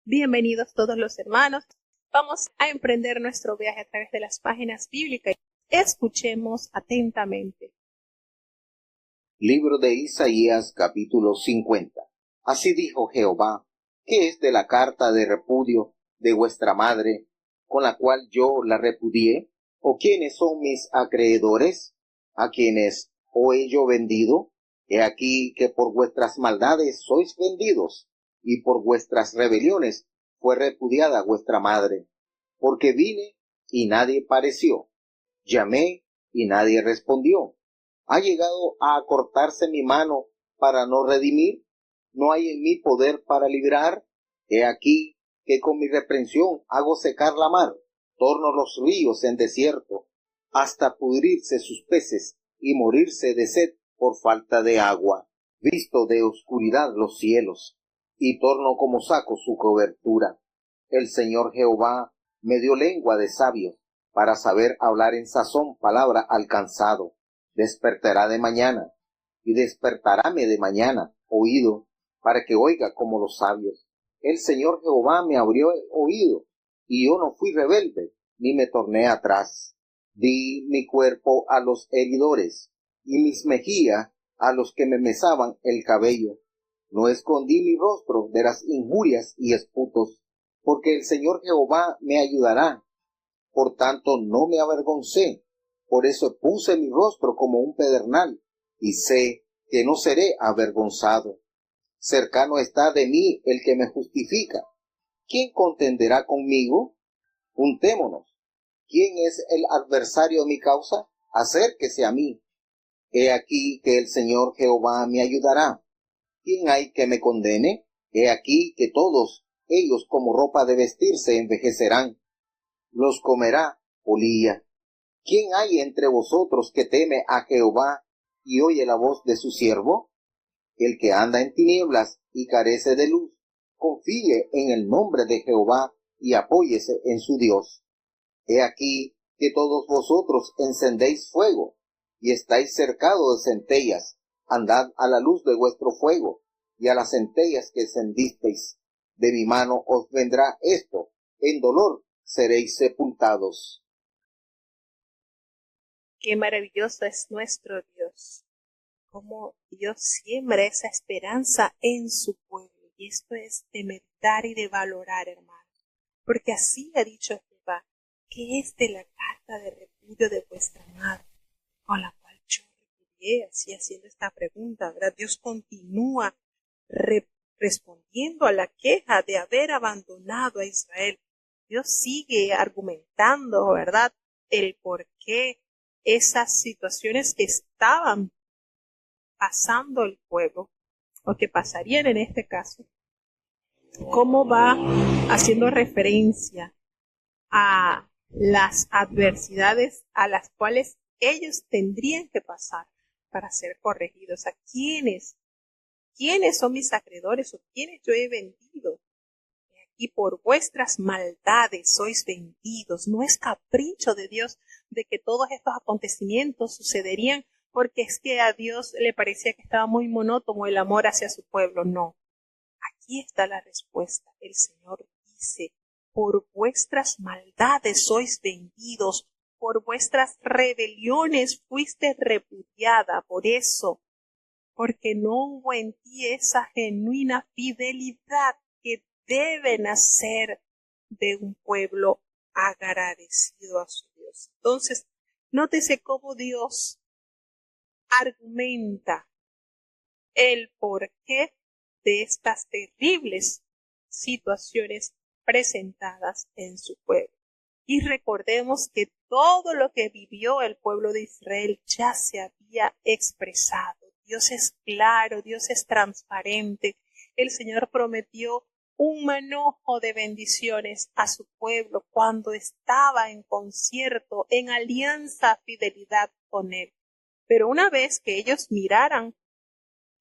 Bienvenidos todos los hermanos. Vamos a emprender nuestro viaje a través de las páginas bíblicas. Escuchemos atentamente. Libro de Isaías, capítulo 50. Así dijo Jehová: ¿qué es de la carta de repudio de vuestra madre, con la cual yo la repudié? ¿O quiénes son mis acreedores, a quienes he yo vendido? He aquí que por vuestras maldades sois vendidos, y por vuestras rebeliones fue repudiada vuestra madre. Porque vine y nadie pareció, llamé y nadie respondió. ¿Ha llegado a acortarse mi mano para no redimir? ¿No hay en mí poder para librar? He aquí que con mi reprensión hago secar la mar, torno los ríos en desierto, hasta pudrirse sus peces y morirse de sed por falta de agua. Visto de oscuridad los cielos, y torno como saco su cobertura. El Señor Jehová me dio lengua de sabios, para saber hablar en sazón palabra al cansado. Despertará de mañana, y despertaráme de mañana oído, para que oiga como los sabios. El Señor Jehová me abrió el oído, y yo no fui rebelde, ni me torné atrás. Di mi cuerpo a los heridores, y mis mejillas a los que me mesaban el cabello. No escondí mi rostro de las injurias y esputos, porque el Señor Jehová me ayudará. Por tanto no me avergoncé. Por eso puse mi rostro como un pedernal, y sé que no seré avergonzado. Cercano está de mí el que me justifica. ¿Quién contenderá conmigo? Juntémonos. ¿Quién es el adversario de mi causa? Acérquese a mí. He aquí que el Señor Jehová me ayudará. ¿Quién hay que me condene? He aquí que todos ellos como ropa de vestir se envejecerán. Los comerá polilla. ¿Quién hay entre vosotros que teme a Jehová y oye la voz de su siervo? El que anda en tinieblas y carece de luz, confíe en el nombre de Jehová y apóyese en su Dios. He aquí que todos vosotros encendéis fuego, y estáis cercados de centellas. Andad a la luz de vuestro fuego, y a las centellas que encendisteis. De mi mano os vendrá esto, en dolor seréis sepultados. Qué maravilloso es nuestro Dios. Cómo Dios siembra esa esperanza en su pueblo. Y esto es de meditar y de valorar, hermano. Porque así ha dicho Jehová, que es de la carta de repudio de vuestra madre, con la cual yo repudié, así haciendo esta pregunta, ¿verdad? Dios continúa respondiendo a la queja de haber abandonado a Israel. Dios sigue argumentando, ¿verdad?, el por qué esas situaciones que estaban pasando el pueblo, o que pasarían en este caso, cómo va haciendo referencia a las adversidades a las cuales ellos tendrían que pasar para ser corregidos. ¿A quiénes son mis acreedores o quiénes yo he vendido? Y por vuestras maldades sois vendidos. No es capricho de Dios de que todos estos acontecimientos sucederían porque es que a Dios le parecía que estaba muy monótono el amor hacia su pueblo. No. Aquí está la respuesta. El Señor dice, por vuestras maldades sois vendidos, por vuestras rebeliones fuiste repudiada. Por eso, porque no hubo en ti esa genuina fidelidad que debe nacer de un pueblo agradecido a su Dios. Entonces, nótese cómo Dios argumenta el porqué de estas terribles situaciones presentadas en su pueblo. Y recordemos que todo lo que vivió el pueblo de Israel ya se había expresado. Dios es claro, Dios es transparente. El Señor prometió un manojo de bendiciones a su pueblo cuando estaba en concierto, en alianza, fidelidad con Él. Pero una vez que ellos miraran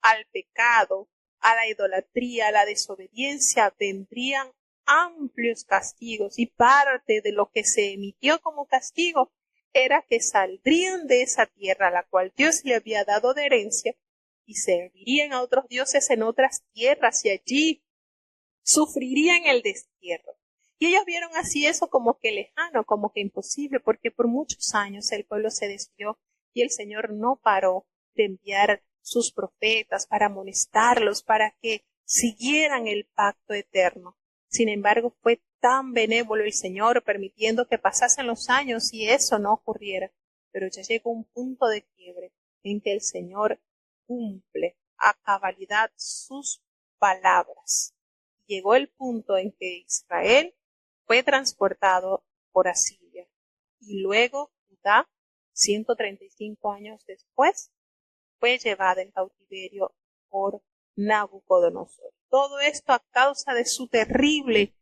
al pecado, a la idolatría, a la desobediencia, vendrían amplios castigos, y parte de lo que se emitió como castigo era que saldrían de esa tierra a la cual Dios le había dado de herencia y servirían a otros dioses en otras tierras, y allí sufrirían el destierro. Y ellos vieron así eso como que lejano, como que imposible, porque por muchos años el pueblo se desvió y el Señor no paró de enviar sus profetas para amonestarlos, para que siguieran el pacto eterno. Sin embargo, fue tan benévolo el Señor permitiendo que pasasen los años y eso no ocurriera. Pero ya llegó un punto de quiebre en que el Señor cumple a cabalidad sus palabras. Llegó el punto en que Israel fue transportado por Asiria y luego Judá, 135 años después, fue llevada en cautiverio por Nabucodonosor. Todo esto a causa de su terrible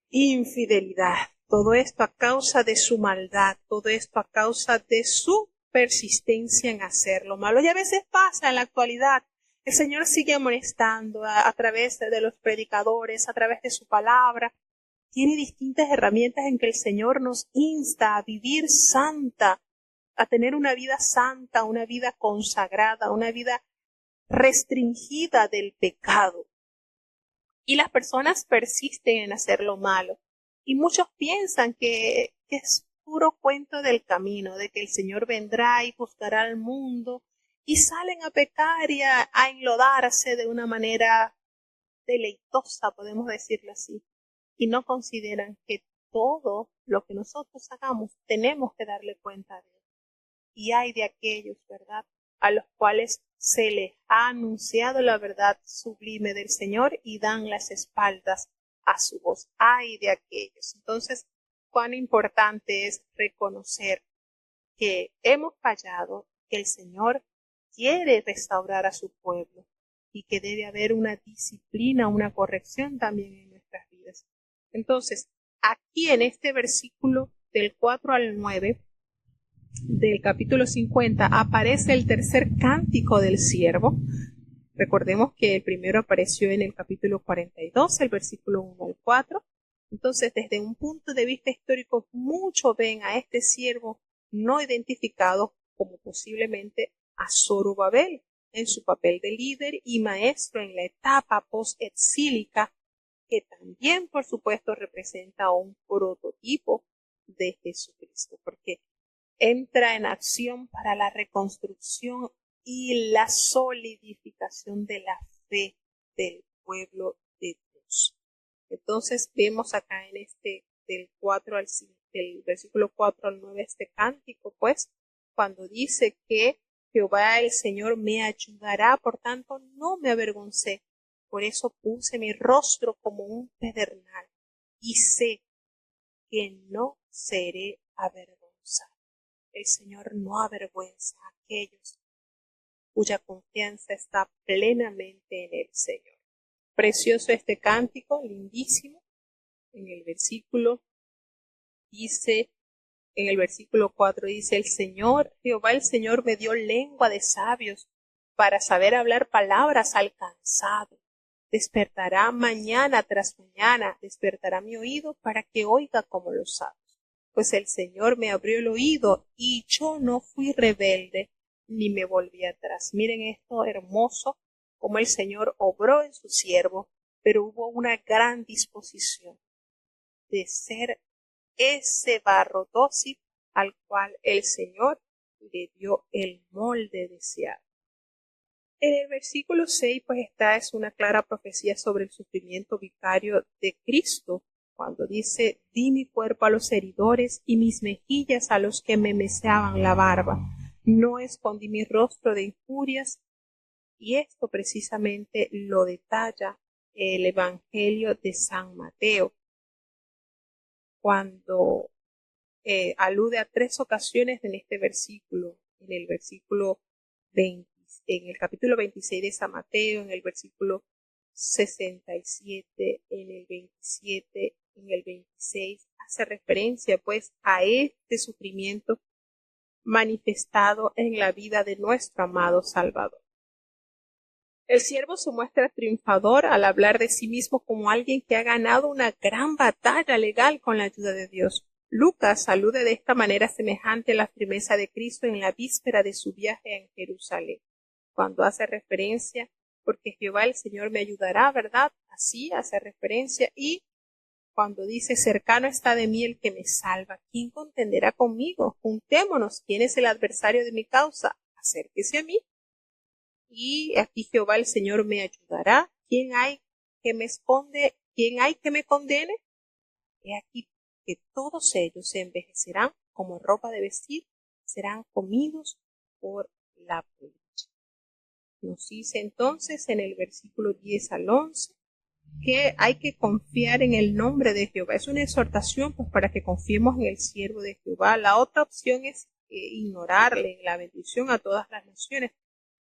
infidelidad, todo esto a causa de su maldad, todo esto a causa de su persistencia en hacer lo malo. Y a veces pasa en la actualidad. El Señor sigue amonestando a través de los predicadores, a través de su palabra. Tiene distintas herramientas en que el Señor nos insta a vivir santa, a tener una vida santa, una vida consagrada, una vida restringida del pecado. Y las personas persisten en hacer lo malo. Y muchos piensan que es puro cuento del camino, de que el Señor vendrá y juzgará al mundo, y salen a pecar y a enlodarse de una manera deleitosa, podemos decirlo así. Y no consideran que todo lo que nosotros hagamos tenemos que darle cuenta a Dios. Y hay de aquellos, ¿verdad?, a los cuales se les ha anunciado la verdad sublime del Señor y dan las espaldas a su voz. Ay de aquellos. Entonces, cuán importante es reconocer que hemos fallado, que el Señor quiere restaurar a su pueblo y que debe haber una disciplina, una corrección también en nuestras vidas. Entonces, aquí en este versículo del 4 al 9 del capítulo 50 aparece el tercer cántico del siervo. Recordemos que el primero apareció en el capítulo 42, el versículo 1 al 4. Entonces, desde un punto de vista histórico, muchos ven a este siervo no identificado como posiblemente a Zorobabel en su papel de líder y maestro en la etapa post-exílica, que también, por supuesto, representa un prototipo de Jesucristo, porque entra en acción para la reconstrucción y la solidificación de la fe del pueblo de Dios. Entonces vemos acá en del versículo 4 al 9 este cántico, pues, cuando dice que Jehová el Señor me ayudará, por tanto no me avergoncé, por eso puse mi rostro como un pedernal y sé que no seré avergonzado. El Señor no avergüenza a aquellos cuya confianza está plenamente en el Señor. Precioso este cántico, lindísimo. En el versículo 4 dice, el Señor, Jehová el Señor me dio lengua de sabios para saber hablar palabras al cansado. Despertará mañana tras mañana, despertará mi oído para que oiga como los sabios. Pues el Señor me abrió el oído y yo no fui rebelde ni me volví atrás. Miren esto hermoso, como el Señor obró en su siervo, pero hubo una gran disposición de ser ese barro dócil al cual el Señor le dio el molde deseado. En el versículo 6, pues es una clara profecía sobre el sufrimiento vicario de Cristo, cuando dice, di mi cuerpo a los heridores y mis mejillas a los que me meseaban la barba. No escondí mi rostro de injurias, y esto precisamente lo detalla el Evangelio de San Mateo, cuando alude a 3 ocasiones en este versículo, en el versículo 20, en el capítulo 26 de San Mateo, en el versículo 67, en el 27, en el 26, hace referencia pues a este sufrimiento manifestado en la vida de nuestro amado Salvador. El siervo se muestra triunfador al hablar de sí mismo como alguien que ha ganado una gran batalla legal con la ayuda de Dios. Lucas alude de esta manera semejante a la firmeza de Cristo en la víspera de su viaje en Jerusalén, cuando hace referencia porque Jehová el Señor me ayudará, ¿verdad? Así hace referencia. Y cuando dice, cercano está de mí el que me salva, ¿quién contenderá conmigo? Juntémonos, ¿quién es el adversario de mi causa? Acérquese a mí. Y aquí Jehová el Señor me ayudará. ¿Quién hay que me esconde? ¿Quién hay que me condene? He aquí que todos ellos se envejecerán como ropa de vestir, serán comidos por la polilla. Nos dice entonces en el versículo 10 al 11 que hay que confiar en el nombre de Jehová. Es una exhortación pues para que confiemos en el siervo de Jehová. La otra opción es ignorarle la bendición a todas las naciones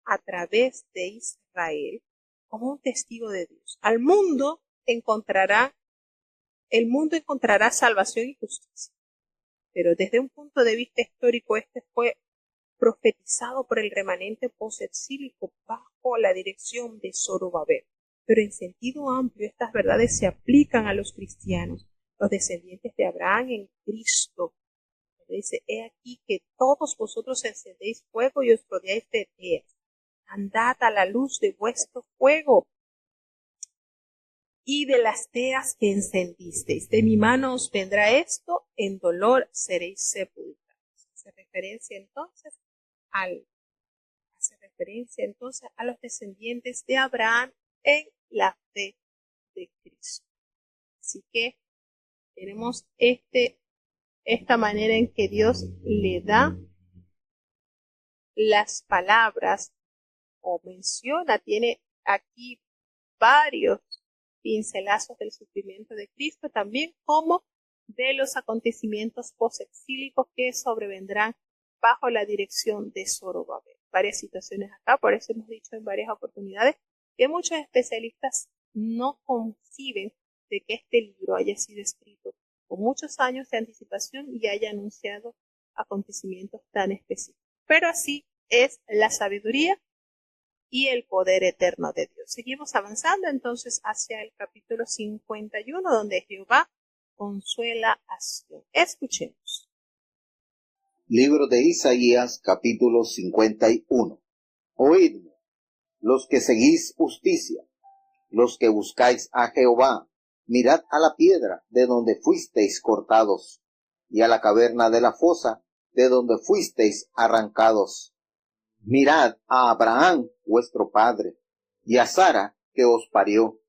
a través de Israel como un testigo de Dios. El mundo encontrará salvación y justicia. Pero desde un punto de vista histórico, este fue profetizado por el remanente posexílico bajo la dirección de Zorobabel. Pero en sentido amplio, estas verdades se aplican a los cristianos, los descendientes de Abraham en Cristo. Dice, he aquí que todos vosotros encendéis fuego y os rodeáis de teas. Andad a la luz de vuestro fuego y de las teas que encendisteis. De mi mano os vendrá esto, en dolor seréis sepultados. Hace referencia entonces a los descendientes de Abraham en la fe de Cristo. Así que tenemos esta manera en que Dios le da las palabras o menciona, tiene aquí varios pincelazos del sufrimiento de Cristo, también como de los acontecimientos posexílicos que sobrevendrán bajo la dirección de Zorobabel. Varias situaciones acá, por eso hemos dicho en varias oportunidades que muchos especialistas no conciben de que este libro haya sido escrito con muchos años de anticipación y haya anunciado acontecimientos tan específicos. Pero así es la sabiduría y el poder eterno de Dios. Seguimos avanzando entonces hacia el capítulo 51, donde Jehová consuela a Sión. Escuchemos. Libro de Isaías, capítulo 51. Oídme, los que seguís justicia, los que buscáis a Jehová, mirad a la piedra de donde fuisteis cortados, y a la caverna de la fosa de donde fuisteis arrancados. Mirad a Abraham, vuestro padre, y a Sara, que os parió,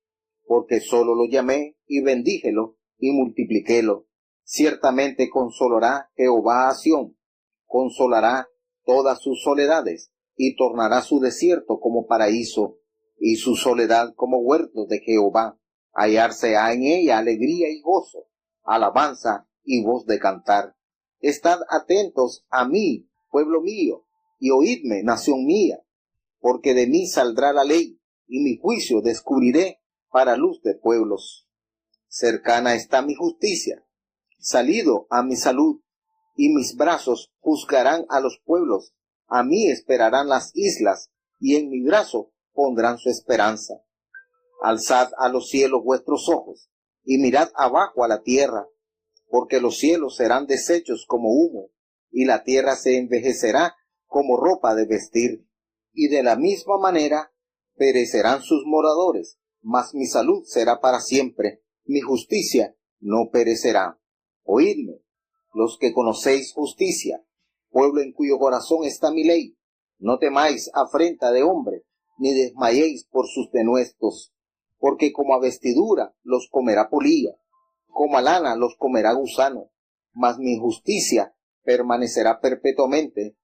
porque solo lo llamé, y bendíjelo, y multipliquélo. Ciertamente consolará Jehová a Sión, consolará todas sus soledades, y tornará su desierto como paraíso, y su soledad como huerto de Jehová. Hallarse ha en ella alegría y gozo, alabanza y voz de cantar. Estad atentos a mí, pueblo mío, y oídme, nación mía, porque de mí saldrá la ley, y mi juicio descubriré para luz de pueblos. Cercana está mi justicia, salido a mi salud, y mis brazos juzgarán a los pueblos. A mí esperarán las islas, y en mi brazo pondrán su esperanza. Alzad a los cielos vuestros ojos, y mirad abajo a la tierra, porque los cielos serán deshechos como humo, y la tierra se envejecerá como ropa de vestir, y de la misma manera perecerán sus moradores, mas mi salud será para siempre, mi justicia no perecerá. Oídme, los que conocéis justicia, pueblo en cuyo corazón está mi ley, no temáis afrenta de hombre, ni desmayéis por sus denuestos, porque como a vestidura los comerá polilla, como a lana los comerá gusano, mas mi justicia permanecerá perpetuamente,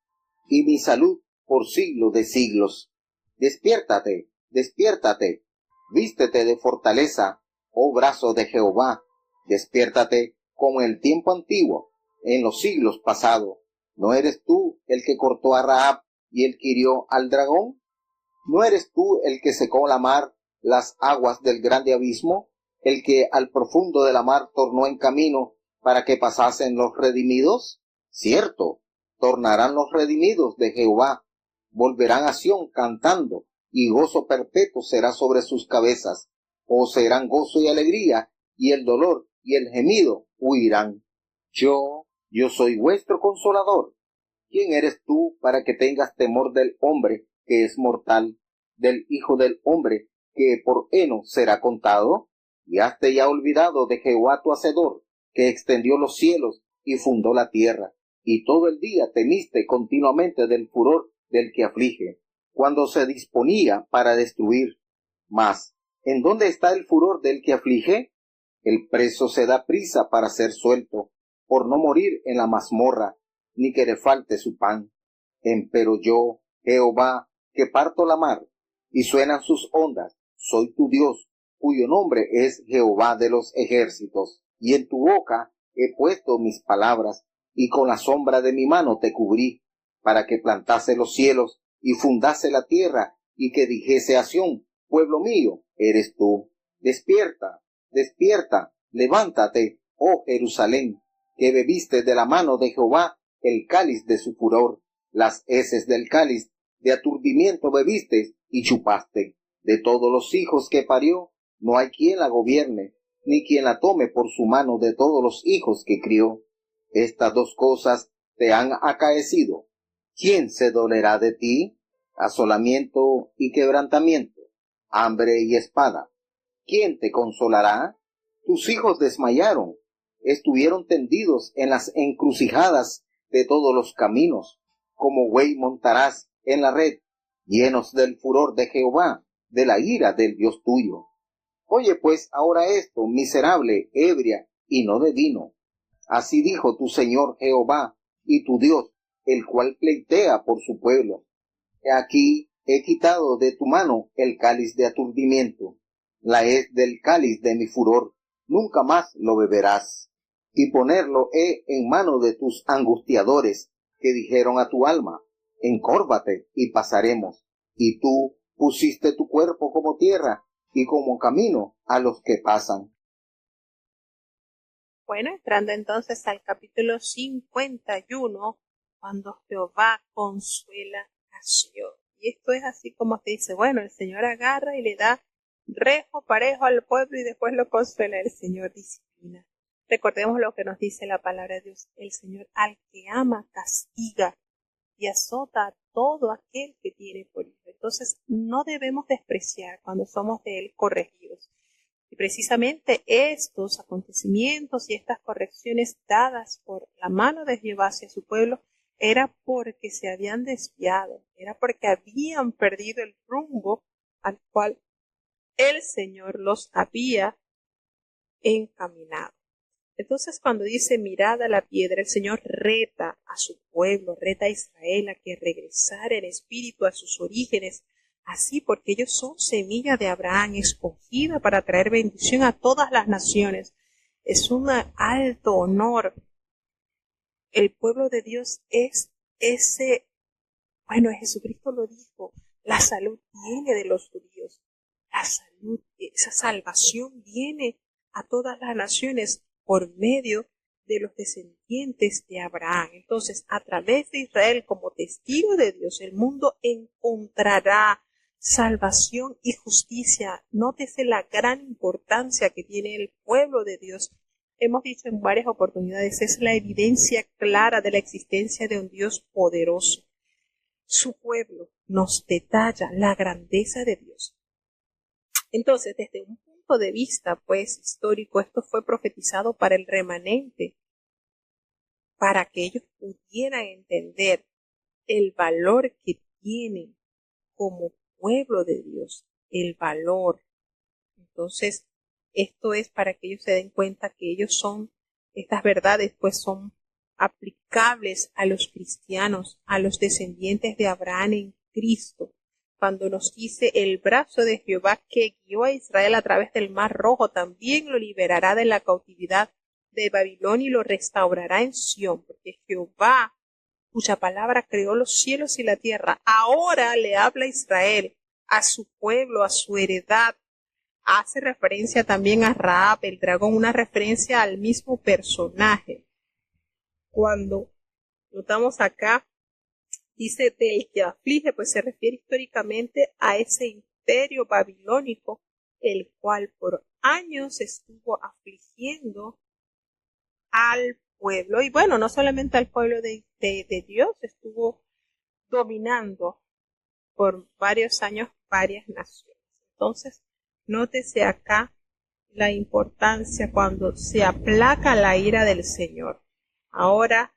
y mi salud por siglos de siglos. Despiértate, despiértate, vístete de fortaleza, oh brazo de Jehová, despiértate como en el tiempo antiguo, en los siglos pasados. ¿No eres tú el que cortó a Rahab y el que hirió al dragón? ¿No eres tú el que secó la mar, las aguas del grande abismo, el que al profundo de la mar tornó en camino para que pasasen los redimidos? Cierto, tornarán los redimidos de Jehová, volverán a Sión cantando, y gozo perpetuo será sobre sus cabezas, o serán gozo y alegría, y el dolor y el gemido huirán. Yo soy vuestro consolador. ¿Quién eres tú para que tengas temor del hombre que es mortal? del Hijo del Hombre, que por heno será contado? ¿Y haste ya olvidado de Jehová tu Hacedor, que extendió los cielos y fundó la tierra? Y todo el día temiste continuamente del furor del que aflige, cuando se disponía para destruir. Mas, ¿en dónde está el furor del que aflige? El preso se da prisa para ser suelto, por no morir en la mazmorra, ni que le falte su pan. Empero yo, Jehová, que parto la mar, y suenan sus ondas, soy tu Dios, cuyo nombre es Jehová de los ejércitos, y en tu boca he puesto mis palabras, y con la sombra de mi mano te cubrí, para que plantase los cielos, y fundase la tierra, y que dijese a Sión, pueblo mío, eres tú. Despierta, despierta, levántate, oh Jerusalén, que bebiste de la mano de Jehová el cáliz de su furor, las heces del cáliz de aturdimiento bebiste y chupaste. De todos los hijos que parió, no hay quien la gobierne, ni quien la tome por su mano de todos los hijos que crió. Estas dos cosas te han acaecido. ¿Quién se dolerá de ti? Asolamiento y quebrantamiento, hambre y espada. ¿Quién te consolará? Tus hijos desmayaron, estuvieron tendidos en las encrucijadas de todos los caminos. Como buey montarás en la red, llenos del furor de Jehová, de la ira del Dios tuyo. Oye pues ahora esto, miserable, ebria y no de vino. Así dijo tu Señor Jehová y tu Dios, el cual pleitea por su pueblo. He aquí he quitado de tu mano el cáliz de aturdimiento, la hez del cáliz de mi furor, nunca más lo beberás. Y ponerlo he en mano de tus angustiadores, que dijeron a tu alma, encórvate y pasaremos. Y tú pusiste tu cuerpo como tierra y como camino a los que pasan. Bueno, entrando entonces al capítulo 51, cuando Jehová consuela a Sion. Y esto es así como te dice, bueno, el Señor agarra y le da rejo parejo al pueblo y después lo consuela, el Señor disciplina. Recordemos lo que nos dice la palabra de Dios, el Señor al que ama castiga y azota a todo aquel que tiene por hijo. Entonces no debemos despreciar cuando somos de Él corregidos. Y precisamente estos acontecimientos y estas correcciones dadas por la mano de Jehová hacia su pueblo era porque se habían desviado, era porque habían perdido el rumbo al cual el Señor los había encaminado. Entonces cuando dice mirad a la piedra, el Señor reta a su pueblo, reta a Israel a que regresara en espíritu a sus orígenes, así porque ellos son semilla de Abraham, escogida para traer bendición a todas las naciones. Es un alto honor. El pueblo de Dios es ese, bueno, Jesucristo lo dijo, la salud viene de los judíos, la salud, esa salvación viene a todas las naciones por medio de los descendientes de Abraham. Entonces, a través de Israel como testigo de Dios, el mundo encontrará salvación y justicia. Nótese la gran importancia que tiene el pueblo de Dios. Hemos dicho en varias oportunidades, es la evidencia clara de la existencia de un Dios poderoso. Su pueblo nos detalla la grandeza de Dios. Entonces, desde un punto de vista, pues, histórico, esto fue profetizado para el remanente, para que ellos pudieran entender el valor que tienen como pueblo de Dios, el valor. Entonces, esto es para que ellos se den cuenta que ellos son, estas verdades pues son aplicables a los cristianos, a los descendientes de Abraham en Cristo. Cuando nos dice el brazo de Jehová que guió a Israel a través del mar rojo, también lo liberará de la cautividad de Babilonia y lo restaurará en Sión, porque Jehová, cuya palabra creó los cielos y la tierra, ahora le habla a Israel, a su pueblo, a su heredad. Hace referencia también a Rahab, el dragón, una referencia al mismo personaje. Cuando notamos acá, dice del que aflige, pues se refiere históricamente a ese imperio babilónico, el cual por años estuvo afligiendo al pueblo. Y bueno, no solamente al pueblo de Dios, estuvo dominando por varios años varias naciones. Entonces, nótese acá la importancia cuando se aplaca la ira del Señor. Ahora,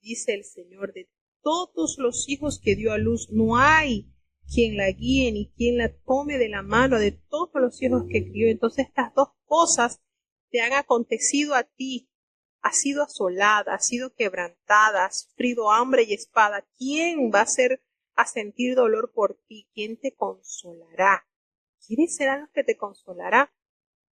dice el Señor, de todos los hijos que dio a luz, no hay quien la guíe ni quien la tome de la mano de todos los hijos que crió. Entonces estas dos cosas te han acontecido a ti. Has sido asolada, has sido quebrantada, has sufrido hambre y espada. ¿Quién va a sentir dolor por ti? ¿Quién te consolará? ¿Quiénes serán los que te consolarán?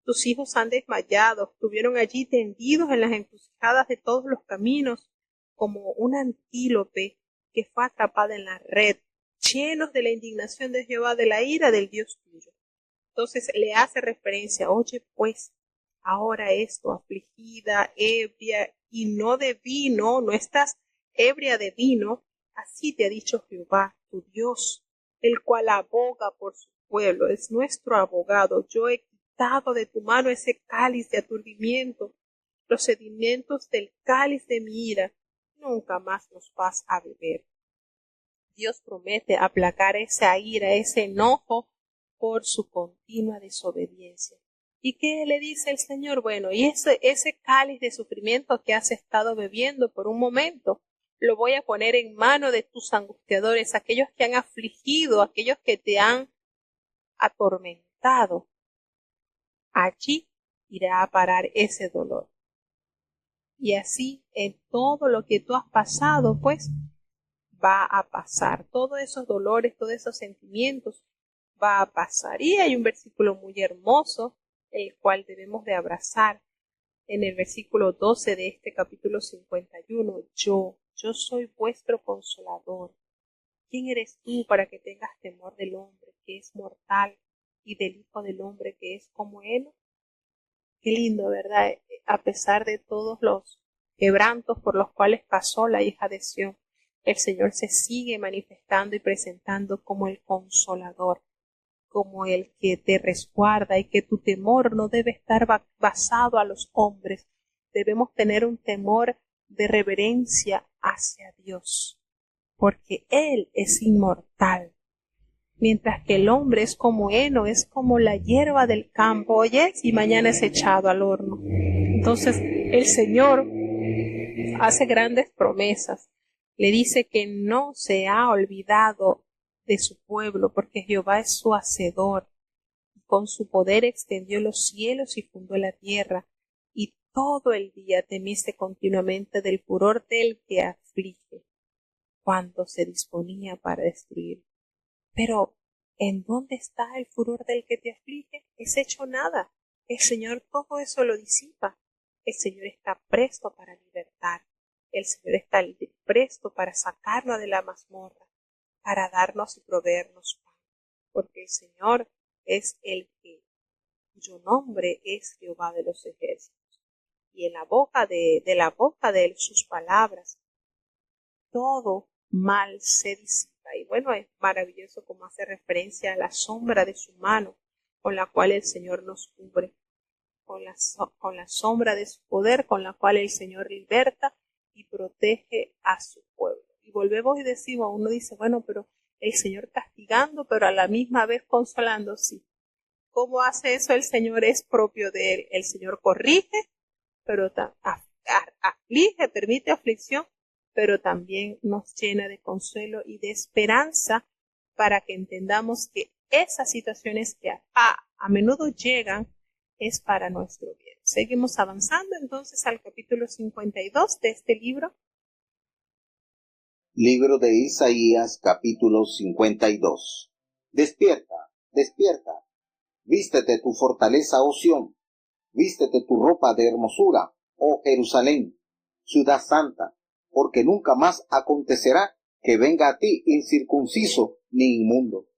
Tus hijos han desmayado, estuvieron allí tendidos en las encrucijadas de todos los caminos, como un antílope que fue atrapada en la red, llenos de la indignación de Jehová, de la ira del Dios tuyo. Entonces le hace referencia, oye pues, ahora esto, afligida, ebria, y no de vino, no estás ebria de vino, así te ha dicho Jehová, tu Dios, el cual aboga por su pueblo, es nuestro abogado. Yo he quitado de tu mano ese cáliz de aturdimiento, los sedimentos del cáliz de mi ira, nunca más los vas a beber. Dios promete aplacar esa ira, ese enojo por su continua desobediencia. ¿Y qué le dice el Señor? Bueno, y ese cáliz de sufrimiento que has estado bebiendo por un momento, lo voy a poner en mano de tus angustiadores, aquellos que han afligido, aquellos que te han atormentado. Allí irá a parar ese dolor. Y así en todo lo que tú has pasado, pues va a pasar. Todos esos dolores, todos esos sentimientos va a pasar. Y hay un versículo muy hermoso, el cual debemos de abrazar. En el versículo 12 de este capítulo 51, yo soy vuestro consolador. ¿Quién eres tú para que tengas temor del hombre que es mortal y del Hijo del hombre que es como él? Qué lindo, ¿verdad? A pesar de todos los quebrantos por los cuales pasó la hija de Sión, el Señor se sigue manifestando y presentando como el consolador, como el que te resguarda, y que tu temor no debe estar basado a los hombres. Debemos tener un temor de reverencia hacia Dios, porque Él es inmortal. Mientras que el hombre es como heno, es como la hierba del campo, hoy es y mañana es echado al horno. Entonces el Señor hace grandes promesas. Le dice que no se ha olvidado de su pueblo, porque Jehová es su hacedor. Con su poder extendió los cielos y fundó la tierra, y todo el día temiste continuamente del furor del que aflige, cuando se disponía para destruir. Pero, ¿en dónde está el furor del que te aflige? Es hecho nada. El Señor todo eso lo disipa. El Señor está presto para libertar. El Señor está presto para sacarnos de la mazmorra, para darnos y proveernos pan. Porque el Señor es el cuyo nombre es Jehová de los ejércitos. Y en la boca de él sus palabras, todo mal se disipa. Y bueno, es maravilloso como hace referencia a la sombra de su mano con la cual el Señor nos cubre, con la sombra de su poder con la cual el Señor liberta y protege a su pueblo. Y volvemos y decimos, uno dice, bueno, pero el Señor castigando, pero a la misma vez consolando, sí. ¿Cómo hace eso el Señor? Es propio de Él. El Señor corrige, pero aflige, permite aflicción, pero también nos llena de consuelo y de esperanza para que entendamos que esas situaciones que a menudo llegan es para nuestro bien. Seguimos avanzando entonces al capítulo 52 de este libro. Libro de Isaías, capítulo 52. Despierta, despierta, vístete tu fortaleza, oh Sión, vístete tu ropa de hermosura, oh Jerusalén, ciudad santa, porque nunca más acontecerá que venga a ti incircunciso ni inmundo.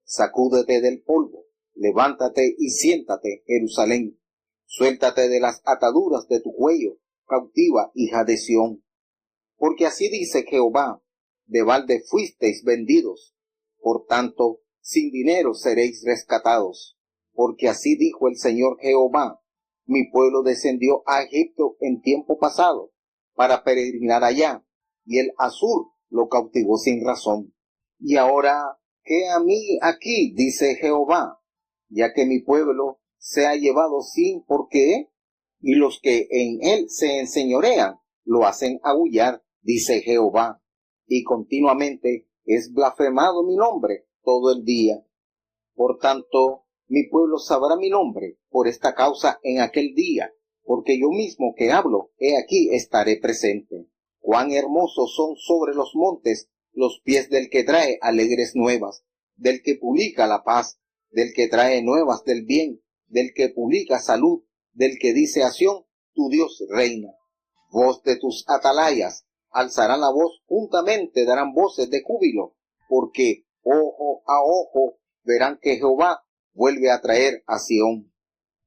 Sacúdete del polvo, levántate y siéntate, Jerusalén, suéltate de las ataduras de tu cuello, cautiva hija de Sión. Porque así dice Jehová, de balde fuisteis vendidos, por tanto, sin dinero seréis rescatados. Porque así dijo el Señor Jehová, mi pueblo descendió a Egipto en tiempo pasado, para peregrinar allá, y el Asur lo cautivó sin razón. Y ahora ¿qué a mí aquí? Dice Jehová, ya que mi pueblo se ha llevado sin por qué, y los que en él se enseñorean lo hacen aullar, dice Jehová, y continuamente es blasfemado mi nombre todo el día. Por tanto, mi pueblo sabrá mi nombre por esta causa en aquel día, porque yo mismo que hablo, he aquí estaré presente. Cuán hermosos son sobre los montes los pies del que trae alegres nuevas, del que publica la paz, del que trae nuevas del bien, del que publica salud, del que dice a Sión, tu Dios reina. Voz de tus atalayas, alzarán la voz juntamente, darán voces de júbilo, porque ojo a ojo verán que Jehová vuelve a traer a Sión.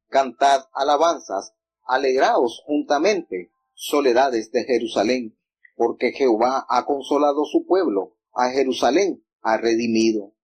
Cantad alabanzas, alegraos juntamente, soledades de Jerusalén, porque Jehová ha consolado su pueblo, a Jerusalén ha redimido.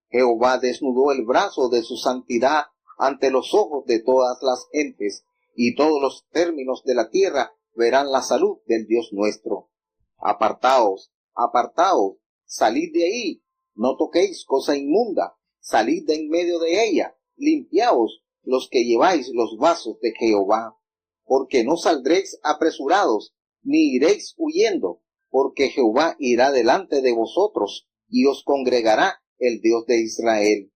Jehová desnudó el brazo de su santidad ante los ojos de todas las gentes, y todos los términos de la tierra verán la salud del Dios nuestro. Apartaos, apartaos, salid de ahí, no toquéis cosa inmunda, salid de en medio de ella, limpiaos los que lleváis los vasos de Jehová, porque no saldréis apresurados, ni iréis huyendo, porque Jehová irá delante de vosotros, y os congregará el Dios de Israel.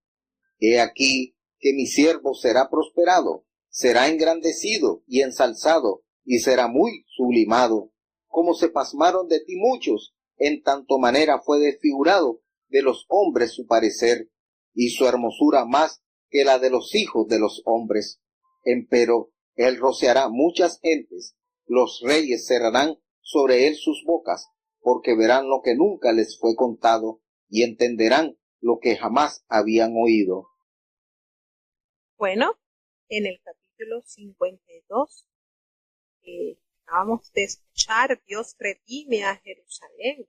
He aquí que mi siervo será prosperado, será engrandecido y ensalzado, y será muy sublimado. Como se pasmaron de ti muchos, en tanto manera fue desfigurado de los hombres su parecer, y su hermosura más que la de los hijos de los hombres. Empero él rociará muchas gentes, los reyes cerrarán sobre él sus bocas, porque verán lo que nunca les fue contado, y entenderán lo que jamás habían oído. Bueno, en el capítulo 52, acabamos de escuchar, Dios redime a Jerusalén.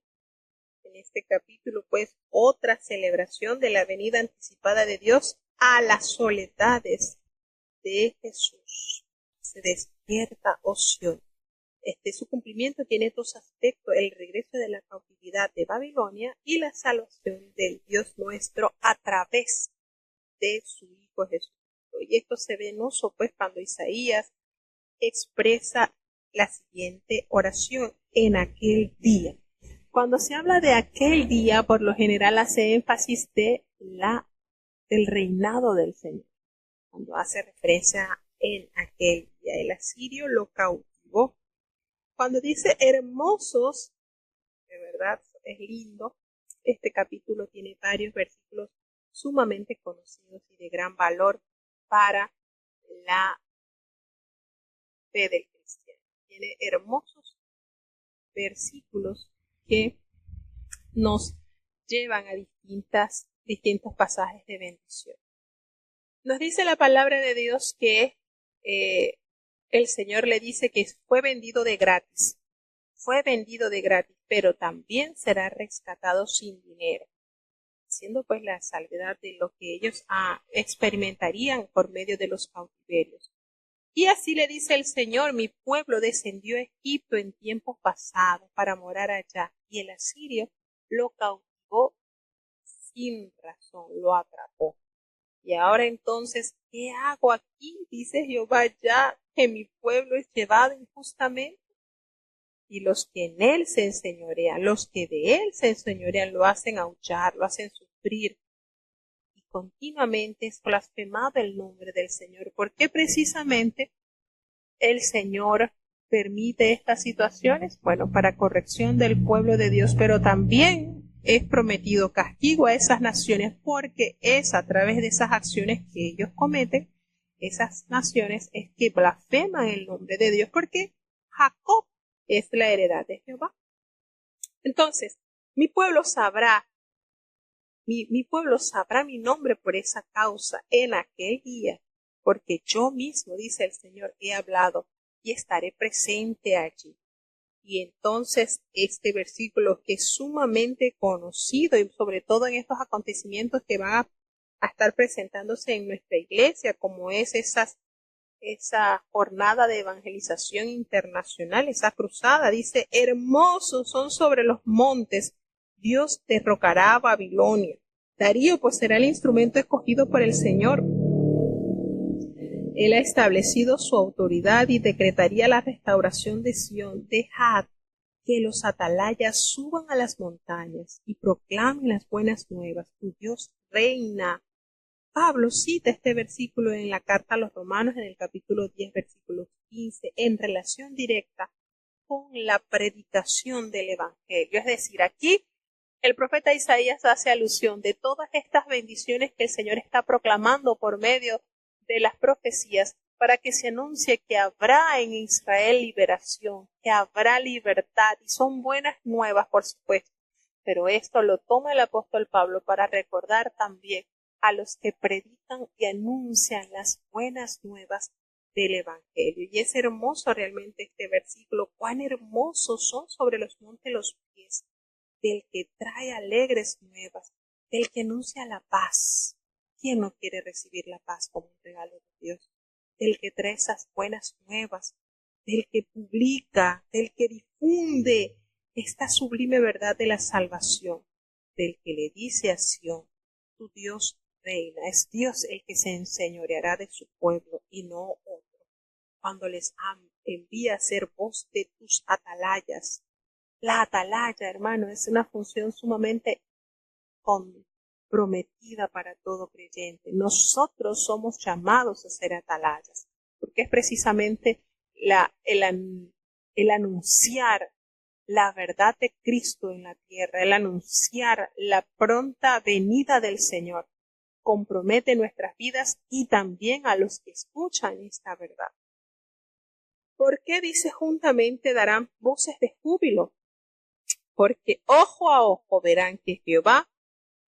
En este capítulo, pues, otra celebración de la venida anticipada de Dios a las soledades de Jesús. Se despierta, oh Sión. Su cumplimiento tiene dos aspectos: el regreso de la cautividad de Babilonia y la salvación del Dios nuestro a través de su Hijo Jesús. Y esto se ve no solo pues cuando Isaías expresa la siguiente oración: en aquel día. Cuando se habla de aquel día, por lo general hace énfasis del reinado del Señor. Cuando hace referencia en aquel día, el asirio lo cautivó. Cuando dice hermosos, de verdad es lindo. Este capítulo tiene varios versículos sumamente conocidos y de gran valor para la fe del cristiano. Tiene hermosos versículos que nos llevan a distintos pasajes de bendición. Nos dice la palabra de Dios que el Señor le dice que fue vendido de gratis, pero también será rescatado sin dinero, siendo pues la salvedad de lo que ellos experimentarían por medio de los cautiverios. Y así le dice el Señor: mi pueblo descendió a Egipto en tiempos pasados para morar allá, y el asirio lo cautivó sin razón, lo atrapó. Y ahora entonces, ¿qué hago aquí? Dice Jehová, ya que mi pueblo es llevado injustamente. Y los que en él se enseñorean, los que de él se enseñorean, lo hacen aullar, lo hacen sufrir. Y continuamente es blasfemado el nombre del Señor. ¿Por qué precisamente el Señor permite estas situaciones? Bueno, para corrección del pueblo de Dios, pero también es prometido castigo a esas naciones, porque es a través de esas acciones que ellos cometen, esas naciones es que blasfeman el nombre de Dios, porque Jacob es la heredad de Jehová. Entonces, mi pueblo sabrá mi nombre por esa causa en aquel día, porque yo mismo, dice el Señor, he hablado y estaré presente allí. Y entonces este versículo, que es sumamente conocido, y sobre todo en estos acontecimientos que van a estar presentándose en nuestra iglesia, como es esa jornada de evangelización internacional, esa cruzada, dice: hermosos son sobre los montes, Dios derrocará a Babilonia, Darío pues será el instrumento escogido por el Señor. Él ha establecido su autoridad y decretaría la restauración de Sión. Dejad que los atalayas suban a las montañas y proclamen las buenas nuevas. Tu Dios reina. Pablo cita este versículo en la carta a los Romanos en el capítulo 10, versículo 15, en relación directa con la predicación del Evangelio. Es decir, aquí el profeta Isaías hace alusión de todas estas bendiciones que el Señor está proclamando por medio de las profecías para que se anuncie que habrá en Israel liberación, que habrá libertad, y son buenas nuevas, por supuesto. Pero esto lo toma el apóstol Pablo para recordar también a los que predican y anuncian las buenas nuevas del Evangelio. Y es hermoso realmente este versículo, cuán hermosos son sobre los montes los pies del que trae alegres nuevas, del que anuncia la paz. ¿Quién no quiere recibir la paz como un regalo de Dios? Del que trae esas buenas nuevas, del que publica, del que difunde esta sublime verdad de la salvación, del que le dice a Sión, tu Dios reina. Es Dios el que se enseñoreará de su pueblo y no otro, cuando les envía a ser voz de tus atalayas. La atalaya, hermano, es una función sumamente comprometida para todo creyente. Nosotros somos llamados a ser atalayas, porque es precisamente el anunciar la verdad de Cristo en la tierra, el anunciar la pronta venida del Señor, compromete nuestras vidas y también a los que escuchan esta verdad. ¿Por qué dice juntamente darán voces de júbilo? Porque ojo a ojo verán que Jehová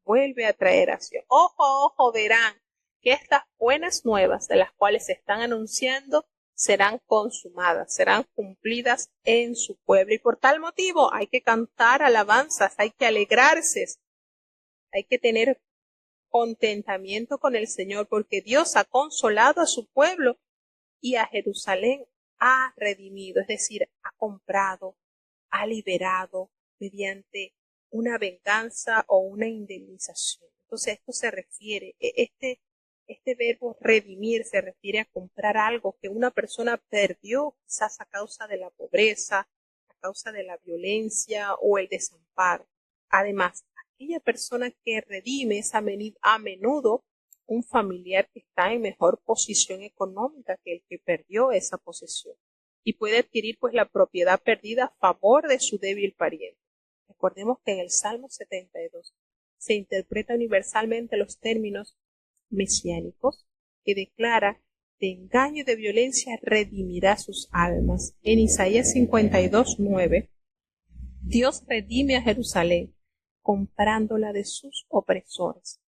vuelve a traer a Sion. Ojo a ojo verán que estas buenas nuevas de las cuales se están anunciando serán consumadas, serán cumplidas en su pueblo. Y por tal motivo hay que cantar alabanzas, hay que alegrarse, hay que tener contentamiento con el Señor, porque Dios ha consolado a su pueblo y a Jerusalén ha redimido, es decir, ha comprado, ha liberado mediante una venganza o una indemnización. Entonces esto se refiere, este verbo redimir se refiere a comprar algo que una persona perdió quizás a causa de la pobreza, a causa de la violencia o el desamparo. Además, aquella persona que redime es a menudo un familiar que está en mejor posición económica que el que perdió esa posesión y puede adquirir pues la propiedad perdida a favor de su débil pariente. Recordemos que en el Salmo 72 se interpreta universalmente los términos mesiánicos que declara de engaño y de violencia redimirá sus almas. En Isaías 52:9 Dios redime a Jerusalén comprándola de sus opresores.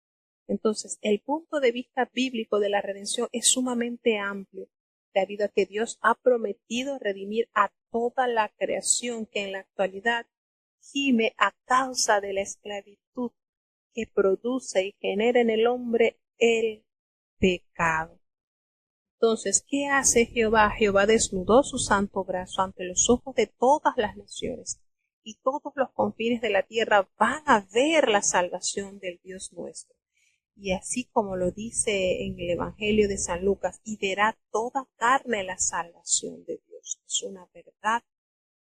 Entonces, el punto de vista bíblico de la redención es sumamente amplio, debido a que Dios ha prometido redimir a toda la creación que en la actualidad gime a causa de la esclavitud que produce y genera en el hombre el pecado. Entonces, ¿qué hace Jehová? Jehová desnudó su santo brazo ante los ojos de todas las naciones, y todos los confines de la tierra van a ver la salvación del Dios nuestro. Y así como lo dice en el Evangelio de San Lucas, y verá toda carne la salvación de Dios. Es una verdad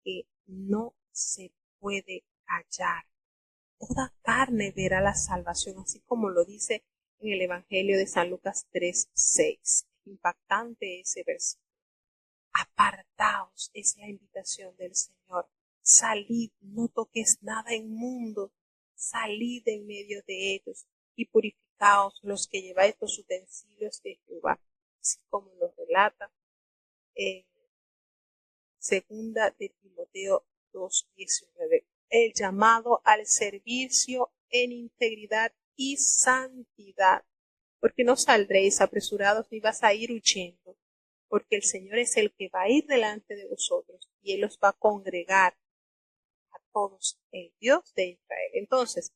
que no se puede callar. Toda carne verá la salvación, así como lo dice en el Evangelio de San Lucas 3:6. Impactante ese versículo. Apartaos, es la invitación del Señor. Salid, no toques nada inmundo. Salid en medio de ellos y purificaos los que lleváis los utensilios de Jehová, así como lo relata en segunda de Timoteo 2:19. El llamado al servicio en integridad y santidad, porque no saldréis apresurados ni vas a ir huyendo, porque el Señor es el que va a ir delante de vosotros y Él os va a congregar a todos, el Dios de Israel. Entonces,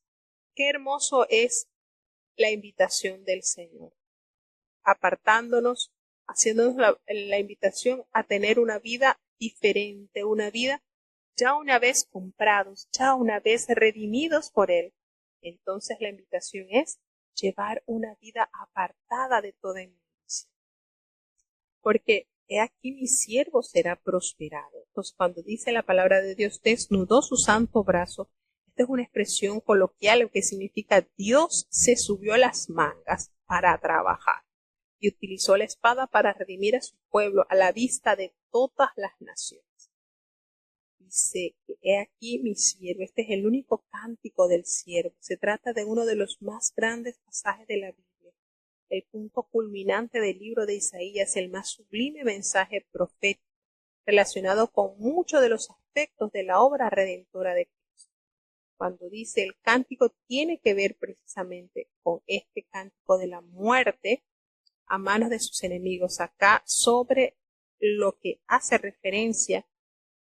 qué hermoso es la invitación del Señor, apartándonos, haciéndonos la invitación a tener una vida diferente, una vida ya una vez comprados, ya una vez redimidos por Él, Entonces la invitación es llevar una vida apartada de toda inmundicia. Porque he aquí mi siervo será prosperado. Entonces cuando dice la palabra de Dios, desnudó su santo brazo, esta es una expresión coloquial que significa Dios se subió las mangas para trabajar y utilizó la espada para redimir a su pueblo a la vista de todas las naciones. Dice, he aquí mi siervo. Este es el único cántico del siervo. Se trata de uno de los más grandes pasajes de la Biblia, el punto culminante del libro de Isaías, el más sublime mensaje profético relacionado con muchos de los aspectos de la obra redentora de Cristo. Cuando dice el cántico tiene que ver precisamente con este cántico de la muerte a manos de sus enemigos, acá sobre lo que hace referencia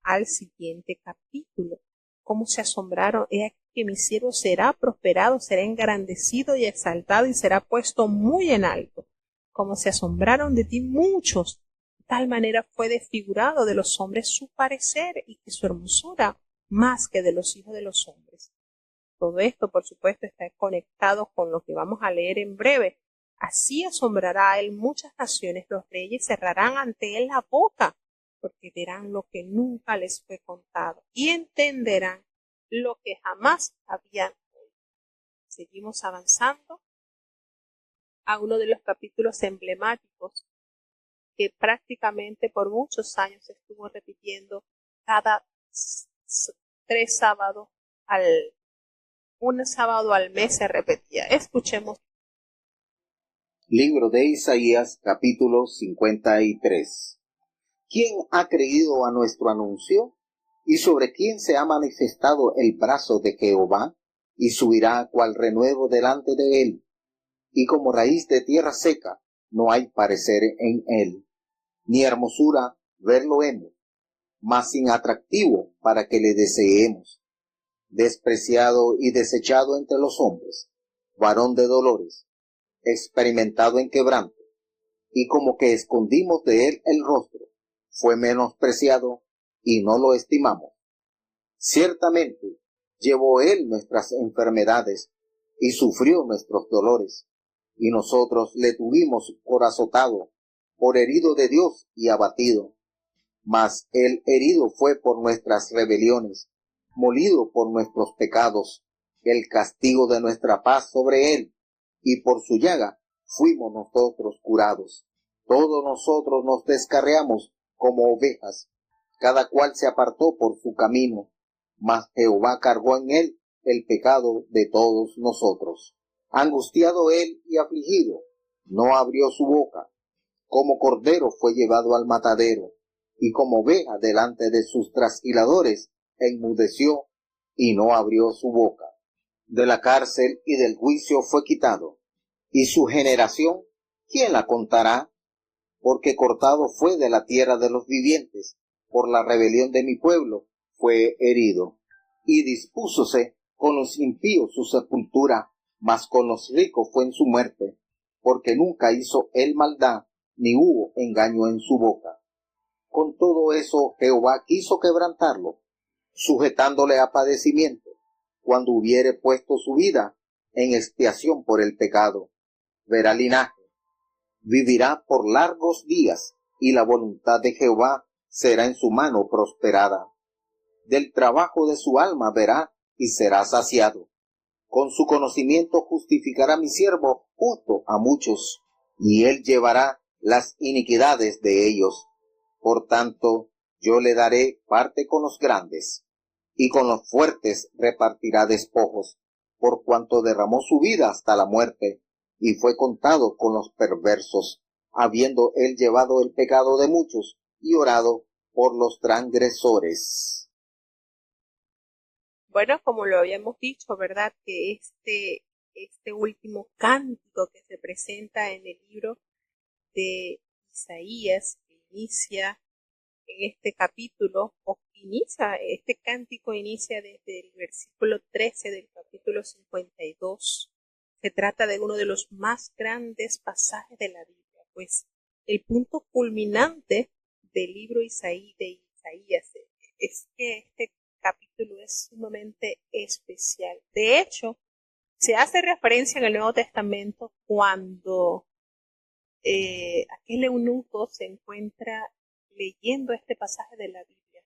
al siguiente capítulo. Cómo se asombraron, he aquí que mi siervo será prosperado, será engrandecido y exaltado y será puesto muy en alto. Como se asombraron de ti muchos, de tal manera fue desfigurado de los hombres su parecer y que su hermosura más que de los hijos de los hombres. Todo esto, por supuesto, está conectado con lo que vamos a leer en breve. Así asombrará a él muchas naciones, los reyes cerrarán ante él la boca, porque verán lo que nunca les fue contado y entenderán lo que jamás habían oído. Seguimos avanzando a uno de los capítulos emblemáticos que prácticamente por muchos años se estuvo repitiendo cada 3 sábados un sábado al mes se repetía. Escuchemos. Libro de Isaías, capítulo 53. ¿Quién ha creído a nuestro anuncio? ¿Y sobre quién se ha manifestado el brazo de Jehová? Y subirá cual renuevo delante de él. Y como raíz de tierra seca, no hay parecer en él, ni hermosura verlo hemos, mas sin atractivo para que le deseemos. Despreciado y desechado entre los hombres, varón de dolores, experimentado en quebranto, y como que escondimos de él el rostro, fue menospreciado y no lo estimamos. Ciertamente llevó él nuestras enfermedades y sufrió nuestros dolores, y nosotros le tuvimos por azotado, por herido de Dios y abatido. Mas el herido fue por nuestras rebeliones, molido por nuestros pecados, el castigo de nuestra paz sobre él, y por su llaga fuimos nosotros curados. Todos nosotros nos descarriamos como ovejas, cada cual se apartó por su camino, mas Jehová cargó en él el pecado de todos nosotros. Angustiado él y afligido, no abrió su boca. Como cordero fue llevado al matadero, y como oveja delante de sus trasquiladores, enmudeció y no abrió su boca. De la cárcel y del juicio fue quitado, y su generación, ¿quién la contará? Porque cortado fue de la tierra de los vivientes, por la rebelión de mi pueblo fue herido. Y dispúsose con los impíos su sepultura, mas con los ricos fue en su muerte, porque nunca hizo él maldad, ni hubo engaño en su boca. Con todo eso Jehová quiso quebrantarlo, sujetándole a padecimiento, cuando hubiere puesto su vida en expiación por el pecado. Verá linaje, vivirá por largos días, y la voluntad de Jehová será en su mano prosperada. Del trabajo de su alma verá y será saciado. Con su conocimiento justificará mi siervo justo a muchos, y él llevará las iniquidades de ellos. Por tanto, yo le daré parte con los grandes, y con los fuertes repartirá despojos, por cuanto derramó su vida hasta la muerte, y fue contado con los perversos, habiendo él llevado el pecado de muchos, y orado por los transgresores. Bueno, como lo habíamos dicho, ¿verdad? Que este último cántico que se presenta en el libro de Isaías, que inicia en este capítulo, este cántico inicia desde el versículo 13 del capítulo 52. Se trata de uno de los más grandes pasajes de la Biblia, pues el punto culminante del libro de Isaías es que este capítulo es sumamente especial. De hecho, Se hace referencia en el Nuevo Testamento cuando aquel eunuco se encuentra leyendo este pasaje de la Biblia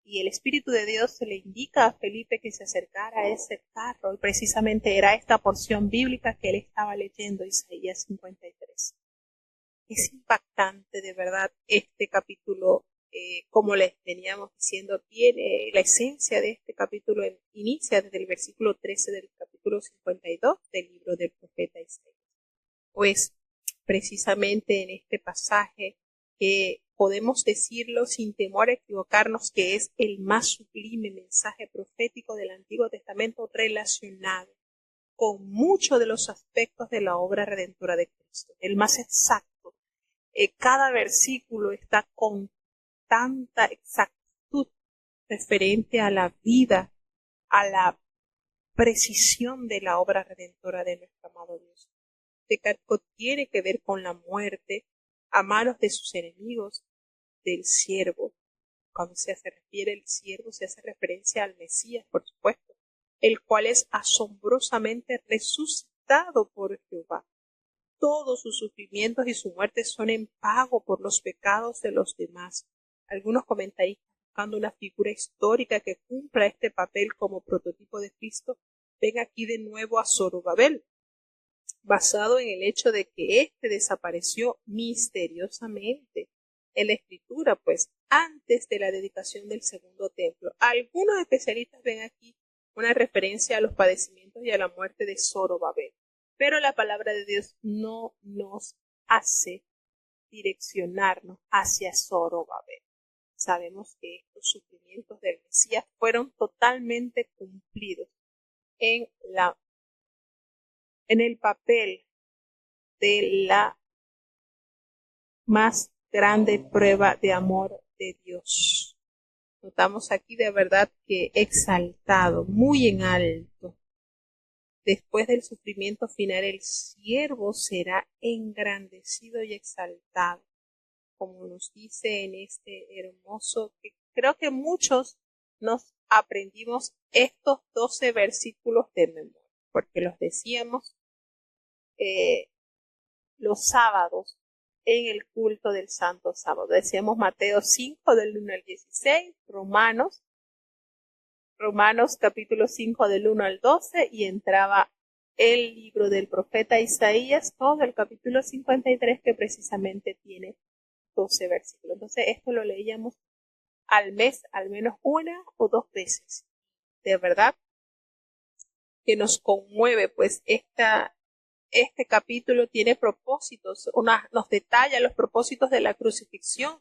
y el Espíritu de Dios se le indica a Felipe que se acercara a ese carro y precisamente era esta porción bíblica que él estaba leyendo, Isaías 53. Es impactante de verdad este capítulo, como les veníamos diciendo, tiene la esencia de este capítulo, inicia desde el versículo 13 del capítulo 52 del libro del profeta Isaías. Pues precisamente en este pasaje que podemos decirlo sin temor a equivocarnos que es el más sublime mensaje profético del Antiguo Testamento relacionado con muchos de los aspectos de la obra redentora de Cristo, el más exacto. Cada versículo está con tanta exactitud referente a la vida, a la precisión de la obra redentora de nuestro amado Dios. Este tiene que ver con la muerte a manos de sus enemigos del siervo. Cuando se refiere al siervo, se hace referencia al Mesías, por supuesto, el cual es asombrosamente resucitado por Jehová. Todos sus sufrimientos y su muerte son en pago por los pecados de los demás. Algunos comentaristas, buscando una figura histórica que cumpla este papel como prototipo de Cristo, ven aquí de nuevo a Zorobabel, basado en el hecho de que éste desapareció misteriosamente en la escritura, pues antes de la dedicación del segundo templo. Algunos especialistas ven aquí una referencia a los padecimientos y a la muerte de Zorobabel, pero la palabra de Dios no nos hace direccionarnos hacia Zorobabel. Sabemos que estos sufrimientos del Mesías fueron totalmente cumplidos en el papel de la más grande prueba de amor de Dios. Notamos aquí de verdad que exaltado, muy en alto. Después del sufrimiento final, el siervo será engrandecido y exaltado, como nos dice en este hermoso, que creo que muchos nos aprendimos estos 12 versículos de memoria, porque los decíamos los sábados en el culto del Santo Sábado. Decíamos Mateo 5 del 1 al 16, Romanos capítulo 5 del 1 al 12 y entraba el libro del profeta Isaías, todo el capítulo 53 que precisamente tiene 12 versículos. Entonces esto lo leíamos al mes al menos una o dos veces. De verdad que nos conmueve pues este capítulo tiene propósitos, nos detalla los propósitos de la crucifixión,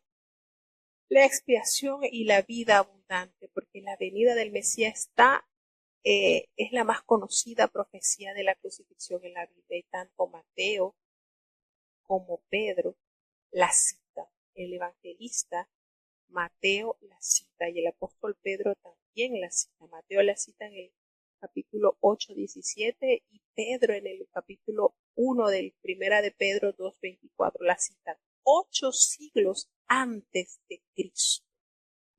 la expiación y la vida abundante, porque la venida del Mesías es la más conocida profecía de la crucifixión en la Biblia, y tanto Mateo como Pedro la cita, el evangelista Mateo la cita y el apóstol Pedro también la cita. Mateo la cita en el capítulo 8:17 y Pedro en el capítulo 1 del primera de Pedro 2:24 la cita 8 siglos antes de Cristo.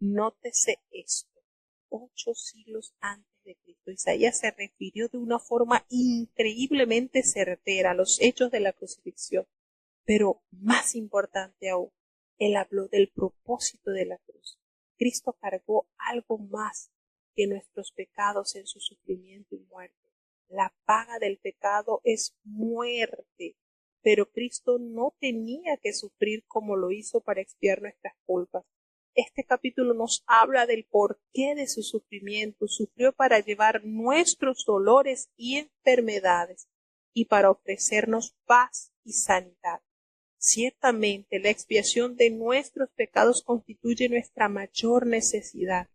Nótese esto, 8 siglos antes de Cristo. Isaías se refirió de una forma increíblemente certera a los hechos de la crucifixión, pero más importante aún, él habló del propósito de la cruz. Cristo cargó algo más que nuestros pecados en su sufrimiento y muerte. La paga del pecado es muerte, pero Cristo no tenía que sufrir como lo hizo para expiar nuestras culpas. Este capítulo nos habla del porqué de su sufrimiento. Sufrió para llevar nuestros dolores y enfermedades y para ofrecernos paz y sanidad. Ciertamente la expiación de nuestros pecados constituye nuestra mayor necesidad,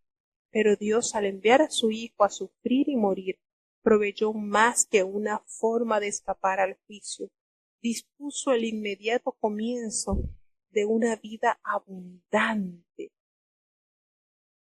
pero Dios al enviar a su Hijo a sufrir y morir, proveyó más que una forma de escapar al juicio, dispuso el inmediato comienzo de una vida abundante.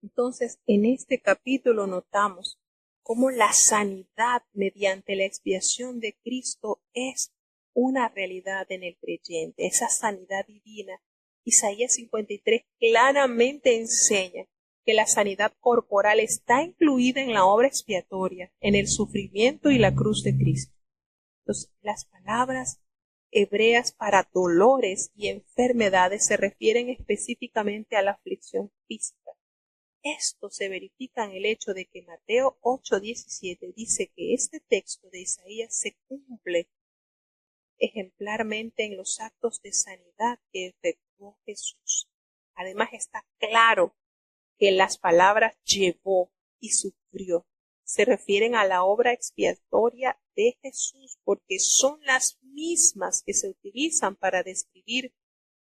Entonces, en este capítulo notamos cómo la sanidad mediante la expiación de Cristo es una realidad en el creyente, esa sanidad divina. Isaías 53 claramente enseña que la sanidad corporal está incluida en la obra expiatoria, en el sufrimiento y la cruz de Cristo. Entonces, las palabras hebreas para dolores y enfermedades se refieren específicamente a la aflicción física. Esto se verifica en el hecho de que Mateo 8:17 dice que este texto de Isaías se cumple ejemplarmente en los actos de sanidad que efectuó Jesús. Además está claro que las palabras llevó y sufrió se refieren a la obra expiatoria de Jesús, porque son las mismas que se utilizan para describir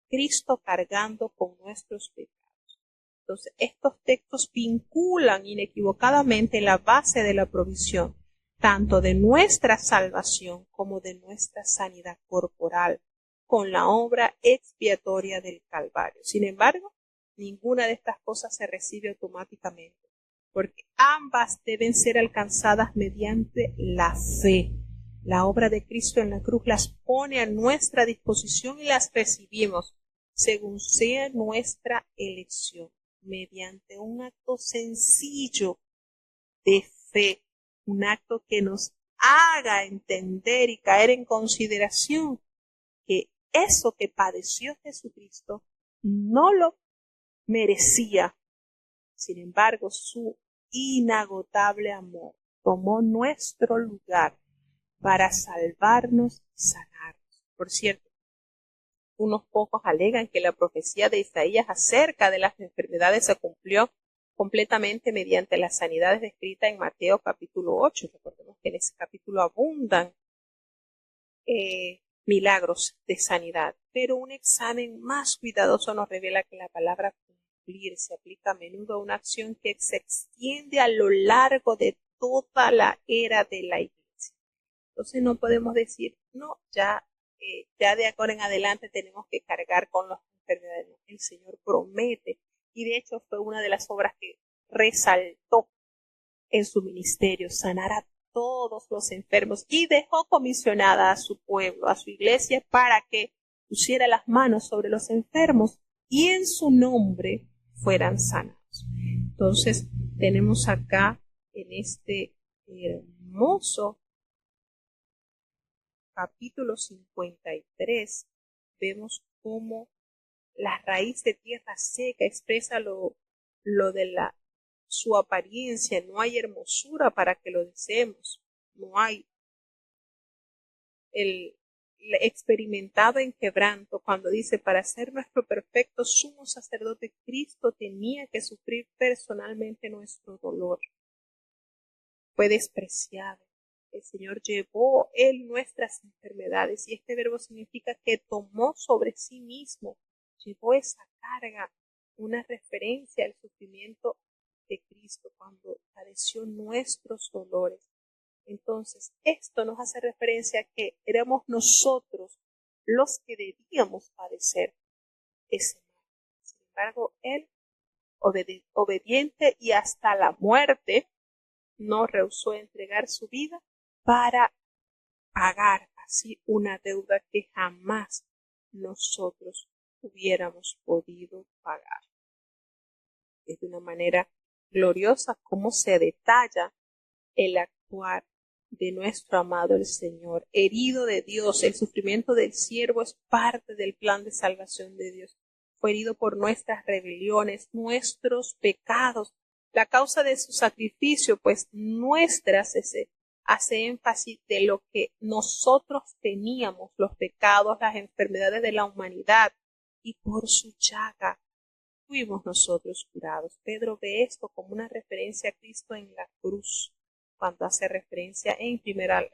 Cristo cargando con nuestros pecados. Entonces, estos textos vinculan inequivocadamente la base de la provisión, tanto de nuestra salvación como de nuestra sanidad corporal, con la obra expiatoria del Calvario. Sin embargo, ninguna de estas cosas se recibe automáticamente, porque ambas deben ser alcanzadas mediante la fe. La obra de Cristo en la cruz las pone a nuestra disposición y las recibimos según sea nuestra elección, mediante un acto sencillo de fe, un acto que nos haga entender y caer en consideración que eso que padeció Jesucristo no lo merecía. Sin embargo, su inagotable amor tomó nuestro lugar para salvarnos y sanarnos. Por cierto, unos pocos alegan que la profecía de Isaías acerca de las enfermedades se cumplió completamente mediante las sanidades descritas en Mateo capítulo 8. Recordemos que en ese capítulo abundan milagros de sanidad, pero un examen más cuidadoso nos revela que la palabra cumplir se aplica a menudo a una acción que se extiende a lo largo de toda la era de la iglesia. Entonces no podemos decir, no, ya de ahora en adelante tenemos que cargar con las enfermedades. El Señor promete, y de hecho fue una de las obras que resaltó en su ministerio, sanar a todos los enfermos, y dejó comisionada a su pueblo, a su iglesia, para que pusiera las manos sobre los enfermos y en su nombre fueran sanados. Entonces tenemos acá en este hermoso capítulo 53, vemos cómo la raíz de tierra seca expresa lo de su apariencia. No hay hermosura para que lo deseemos, no hay el experimentado en quebranto, cuando dice, para ser nuestro perfecto sumo sacerdote, Cristo tenía que sufrir personalmente nuestro dolor. Fue despreciado. El Señor llevó Él nuestras enfermedades, y este verbo significa que tomó sobre sí mismo, llevó esa carga, una referencia al sufrimiento de Cristo cuando padeció nuestros dolores. Entonces, esto nos hace referencia a que éramos nosotros los que debíamos padecer ese mal. Sin embargo, Él, obediente y hasta la muerte, no rehusó entregar su vida para pagar así una deuda que jamás nosotros hubiéramos podido pagar. Es de una manera gloriosa cómo se detalla el actuar de nuestro amado el Señor, herido de Dios. El sufrimiento del siervo es parte del plan de salvación de Dios. Fue herido por nuestras rebeliones, nuestros pecados. La causa de su sacrificio, pues nuestras, hace énfasis de lo que nosotros teníamos, los pecados, las enfermedades de la humanidad, y por su llaga fuimos nosotros curados. Pedro ve esto como una referencia a Cristo en la cruz, cuando hace referencia en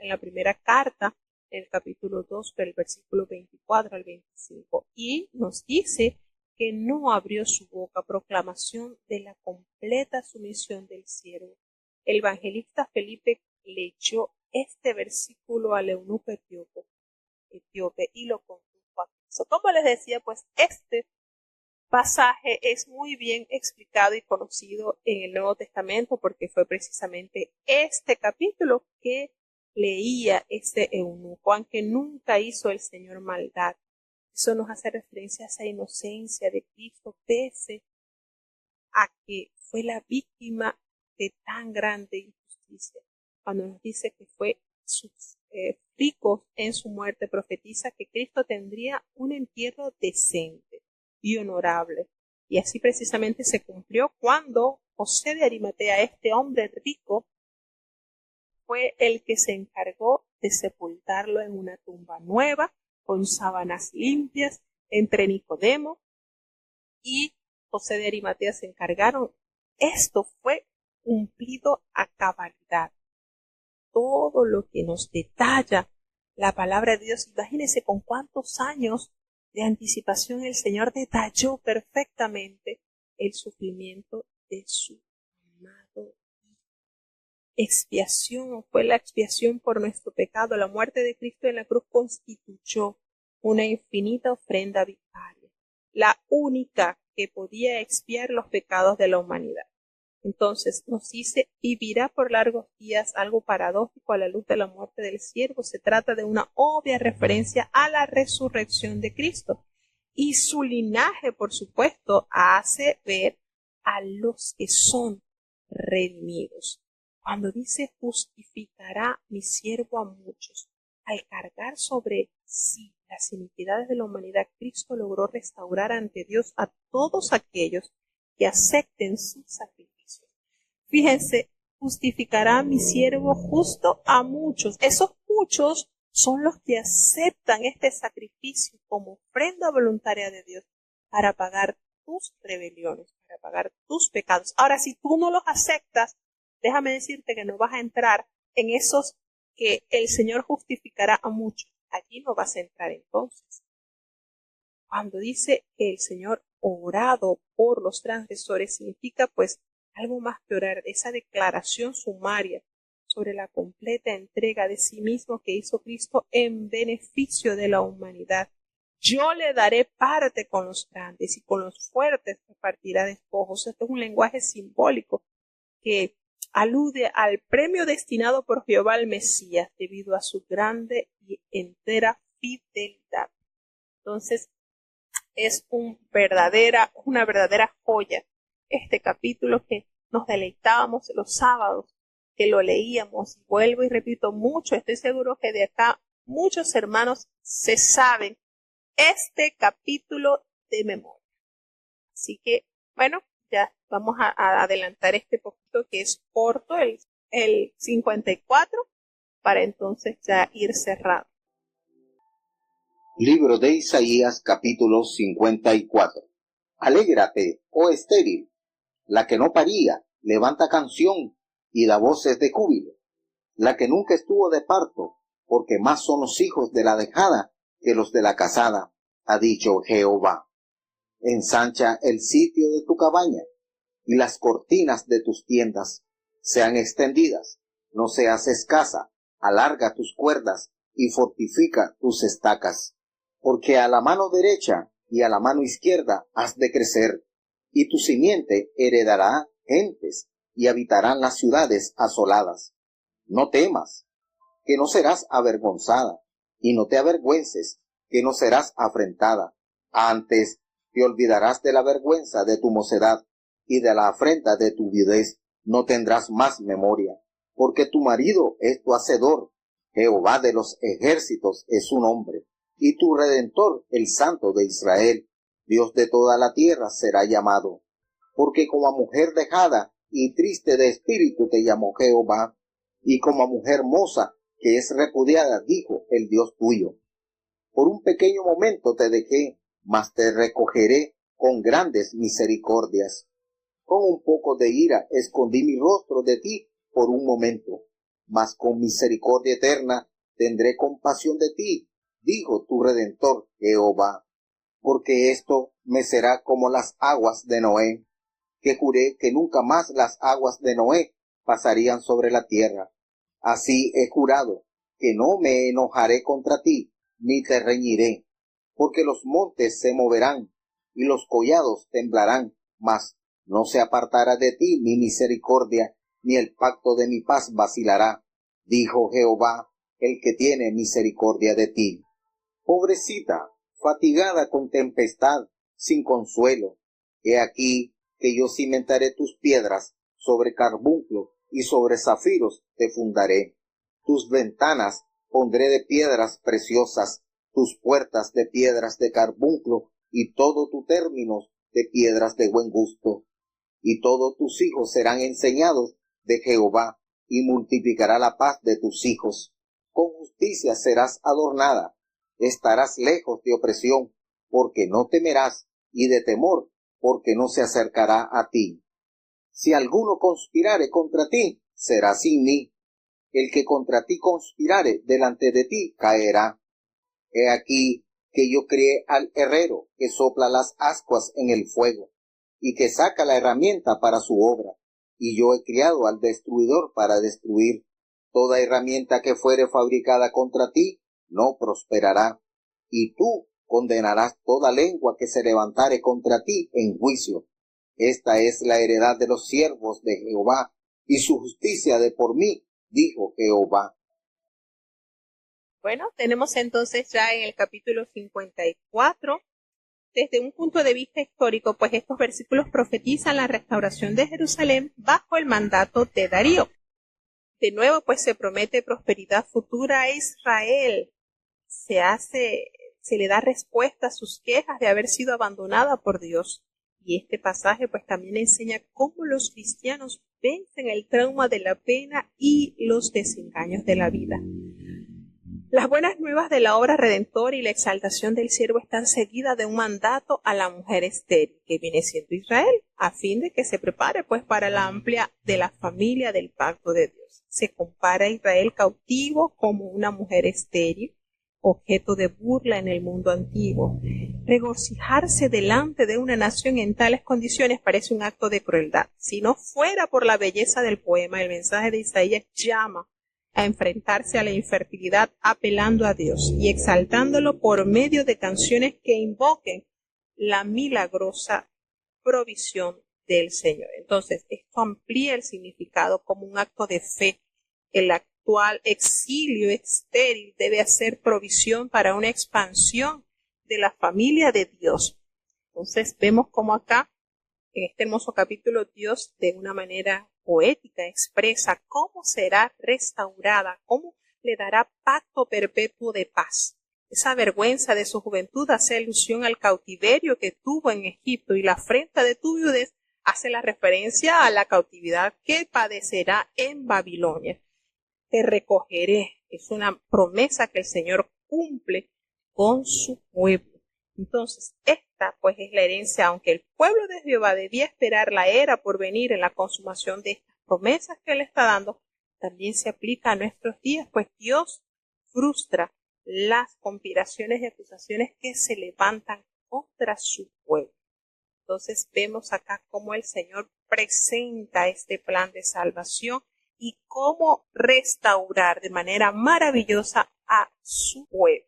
la primera carta, en el capítulo 2, del versículo 24 al 25, y nos dice que no abrió su boca, proclamación de la completa sumisión del siervo. El evangelista Felipe leyó este versículo al eunuco etíope y lo condujo a Cristo. Como les decía, pues este pasaje es muy bien explicado y conocido en el Nuevo Testamento, porque fue precisamente este capítulo que leía este eunuco, aunque nunca hizo el Señor maldad. Eso nos hace referencia a esa inocencia de Cristo, pese a que fue la víctima de tan grande injusticia. Cuando nos dice que fue rico en su muerte, profetiza que Cristo tendría un entierro decente y honorable. Y así precisamente se cumplió cuando José de Arimatea, este hombre rico, fue el que se encargó de sepultarlo en una tumba nueva, con sábanas limpias, entre Nicodemo y José de Arimatea se encargaron. Esto fue cumplido a cabalidad. Todo lo que nos detalla la palabra de Dios, imagínense con cuántos años de anticipación el Señor detalló perfectamente el sufrimiento de su amado Hijo. Expiación, fue la expiación por nuestro pecado. La muerte de Cristo en la cruz constituyó una infinita ofrenda vicaria, la única que podía expiar los pecados de la humanidad. Entonces nos dice, vivirá por largos días, algo paradójico a la luz de la muerte del siervo. Se trata de una obvia referencia a la resurrección de Cristo. Y su linaje, por supuesto, hace ver a los que son redimidos. Cuando dice, justificará mi siervo a muchos, al cargar sobre sí las iniquidades de la humanidad, Cristo logró restaurar ante Dios a todos aquellos que acepten su sacrificio. Fíjense, justificará mi siervo justo a muchos. Esos muchos son los que aceptan este sacrificio como ofrenda voluntaria de Dios para pagar tus rebeliones, para pagar tus pecados. Ahora, si tú no los aceptas, déjame decirte que no vas a entrar en esos que el Señor justificará a muchos. Allí no vas a entrar entonces. Cuando dice que el Señor orado por los transgresores, significa pues algo más que orar, esa declaración sumaria sobre la completa entrega de sí mismo que hizo Cristo en beneficio de la humanidad. Yo le daré parte con los grandes y con los fuertes repartirá despojos. Esto es un lenguaje simbólico que alude al premio destinado por Jehová al Mesías debido a su grande y entera fidelidad. Entonces, es una verdadera joya este capítulo que nos deleitábamos los sábados, que lo leíamos. Vuelvo y repito mucho, estoy seguro que de acá muchos hermanos se saben este capítulo de memoria. Así que, bueno, ya vamos a adelantar este poquito que es corto, el 54, para entonces ya ir cerrado. Libro de Isaías, capítulo 54. Alégrate, oh estéril, la que no paría, levanta canción y da voces de júbilo. La que nunca estuvo de parto, porque más son los hijos de la dejada que los de la casada, ha dicho Jehová. Ensancha el sitio de tu cabaña, y las cortinas de tus tiendas sean extendidas. No seas escasa, alarga tus cuerdas y fortifica tus estacas. Porque a la mano derecha y a la mano izquierda has de crecer, y tu simiente heredará gentes, y habitarán las ciudades asoladas. No temas, que no serás avergonzada, y no te avergüences, que no serás afrentada. Antes te olvidarás de la vergüenza de tu mocedad, y de la afrenta de tu viudez no tendrás más memoria, porque tu marido es tu hacedor, Jehová de los ejércitos es su nombre, y tu Redentor, el Santo de Israel, Dios de toda la tierra será llamado. Porque como a mujer dejada y triste de espíritu te llamó Jehová, y como a mujer moza que es repudiada, dijo el Dios tuyo. Por un pequeño momento te dejé, mas te recogeré con grandes misericordias. Con un poco de ira escondí mi rostro de ti por un momento, mas con misericordia eterna tendré compasión de ti, dijo tu Redentor Jehová. Porque esto me será como las aguas de Noé, que juré que nunca más las aguas de Noé pasarían sobre la tierra. Así he jurado que no me enojaré contra ti, ni te reñiré, porque los montes se moverán y los collados temblarán, mas no se apartará de ti mi misericordia, ni el pacto de mi paz vacilará, dijo Jehová, el que tiene misericordia de ti. Pobrecita, fatigada con tempestad, sin consuelo, he aquí que yo cimentaré tus piedras sobre carbunclo y sobre zafiros te fundaré. Tus ventanas pondré de piedras preciosas, tus puertas de piedras de carbunclo y todo tu término de piedras de buen gusto. Y todos tus hijos serán enseñados de Jehová, y multiplicará la paz de tus hijos. Con justicia serás adornada, estarás lejos de opresión, porque no temerás, y de temor, porque no se acercará a ti. Si alguno conspirare contra ti, será sin mí. El que contra ti conspirare delante de ti caerá. He aquí que yo crié al herrero que sopla las ascuas en el fuego, y que saca la herramienta para su obra. Y yo he criado al destruidor para destruir. Toda herramienta que fuere fabricada contra ti no prosperará. Y tú condenarás toda lengua que se levantare contra ti en juicio. Esta es la heredad de los siervos de Jehová, y su justicia de por mí, dijo Jehová. Bueno, tenemos entonces ya en el capítulo 54, desde un punto de vista histórico, pues estos versículos profetizan la restauración de Jerusalén bajo el mandato de Darío. De nuevo, pues se promete prosperidad futura a Israel. Se le da respuesta a sus quejas de haber sido abandonada por Dios. Y este pasaje pues también enseña cómo los cristianos vencen el trauma de la pena y los desengaños de la vida. Las buenas nuevas de la obra redentora y la exaltación del siervo están seguidas de un mandato a la mujer estéril, que viene siendo Israel, a fin de que se prepare pues para la amplia de la familia del pacto de Dios. Se compara a Israel cautivo como una mujer estéril, objeto de burla en el mundo antiguo. Regocijarse delante de una nación en tales condiciones parece un acto de crueldad. Si no fuera por la belleza del poema, el mensaje de Isaías llama a enfrentarse a la infertilidad apelando a Dios y exaltándolo por medio de canciones que invoquen la milagrosa provisión del Señor. Entonces, esto amplía el significado como un acto de fe. El actual exilio estéril debe hacer provisión para una expansión de la familia de Dios. Entonces, vemos cómo acá, en este hermoso capítulo, Dios de una manera poética expresa cómo será restaurada, cómo le dará pacto perpetuo de paz. Esa vergüenza de su juventud hace alusión al cautiverio que tuvo en Egipto, y la afrenta de tu viudez hace la referencia a la cautividad que padecerá en Babilonia. Te recogeré, es una promesa que el Señor cumple con su pueblo. Entonces, esta pues es la herencia, aunque el pueblo de Jehová debía esperar la era por venir en la consumación de estas promesas que él está dando, también se aplica a nuestros días, pues Dios frustra las conspiraciones y acusaciones que se levantan contra su pueblo. Entonces vemos acá cómo el Señor presenta este plan de salvación y cómo restaurar de manera maravillosa a su pueblo.